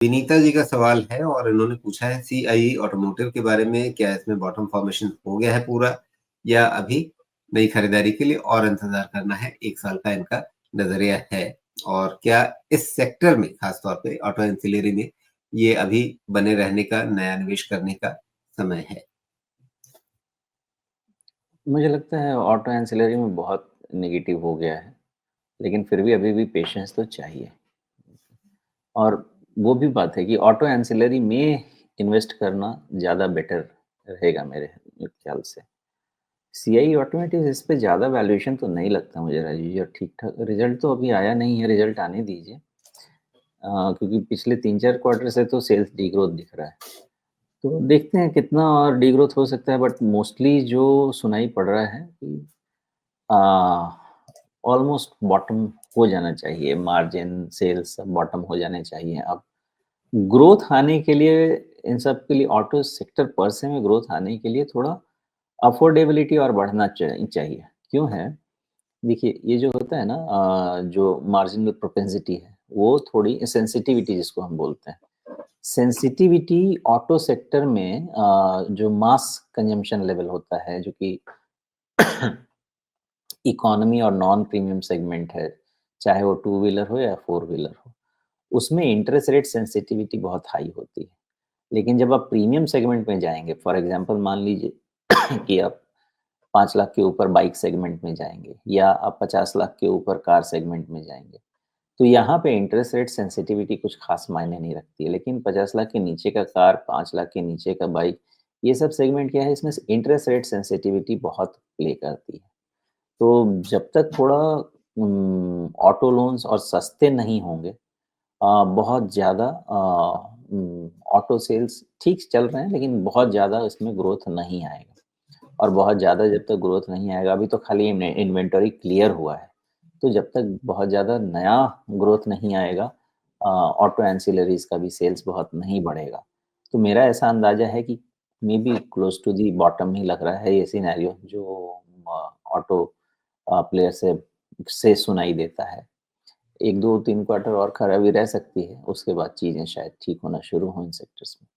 विनीता जी का सवाल है और इन्होंने पूछा है सीआईई ऑटोमोटिव के बारे में, क्या इसमें बॉटम फॉर्मेशन हो गया है पूरा या अभी नई खरीदारी के लिए और इंतजार करना है? 1 साल का इनका नजरिया है। और क्या इस सेक्टर में, खासतौर पे ऑटो एंसिलरी में, ये अभी बने रहने का, नया निवेश करने का समय है? मुझे लगता है ऑटो एंसिलरी में बहुत नेगेटिव हो गया है, लेकिन फिर भी अभी भी पेशेंस तो चाहिए। और वो भी बात है कि ऑटो एंसिलरी में इन्वेस्ट करना ज़्यादा बेटर रहेगा मेरे ख्याल से। सीआई ऑटोमोटिव इस पे ज़्यादा वैल्यूएशन तो नहीं लगता मुझे राजीव जी, और ठीक-ठाक रिज़ल्ट तो अभी आया नहीं है, रिज़ल्ट आने दीजिए। क्योंकि पिछले 3-4 क्वार्टर से तो सेल्स डिग्रोथ दिख रहा है। तो देखते हैं कितना और डिग्रोथ हो सकता है, बट मोस्टली जो सुनाई पड़ रहा है कि ऑलमोस्ट बॉटम हो जाना चाहिए, मार्जिन, सेल्स सब बॉटम हो जाने चाहिए। अब ग्रोथ आने के लिए, इन सब के लिए, ऑटो सेक्टर पर से में ग्रोथ आने के लिए थोड़ा अफोर्डेबिलिटी और बढ़ना चाहिए। क्यों है? देखिए, ये जो होता है ना, जो मार्जिनल प्रोपेंसिटी है, वो थोड़ी सेंसिटिविटी जिसको हम बोलते हैं। सेंसिटिविटी ऑटो सेक्टर में जो मास कंजम्पशन लेवल होता है, जो कि इकोनॉमी और नॉन प्रीमियम सेगमेंट है, चाहे वो टू व्हीलर हो या फोर व्हीलर हो, उसमें इंटरेस्ट रेट सेंसिटिविटी बहुत हाई होती है। लेकिन जब आप प्रीमियम सेगमेंट में जाएँगे, फॉर एग्ज़ाम्पल मान लीजिए कि आप 5 लाख के ऊपर बाइक सेगमेंट में जाएँगे या आप 50 लाख के ऊपर कार सेगमेंट में जाएँगे, तो यहाँ पे इंटरेस्ट रेट सेंसिटिविटी कुछ खास मायने नहीं रखती है। लेकिन 50 लाख के नीचे का कार, 5 लाख के नीचे का बाइक, ये सब सेगमेंट क्या है, इसमें इंटरेस्ट रेट सेंसिटिविटी बहुत प्ले करती है। तो जब तक थोड़ा ऑटो लोन्स और सस्ते नहीं होंगे, बहुत ज़्यादा ऑटो सेल्स ठीक चल रहे हैं, लेकिन बहुत ज़्यादा इसमें ग्रोथ नहीं आएगा। और बहुत ज़्यादा जब तक ग्रोथ नहीं आएगा, अभी तो खाली इन्वेंटरी क्लियर हुआ है। तो जब तक बहुत ज़्यादा नया ग्रोथ नहीं आएगा, ऑटो एंसिलरीज़ का भी सेल्स बहुत नहीं बढ़ेगा। तो मेरा ऐसा अंदाज़ा है कि maybe close to the bottom ही लग रहा है ये सिनेरियो, जो ऑटो प्लेयर से सुनाई देता है। 1, 2, 3 क्वार्टर और खराबी रह सकती है, उसके बाद चीज़ें शायद ठीक होना शुरू हों इन सेक्टर्स में।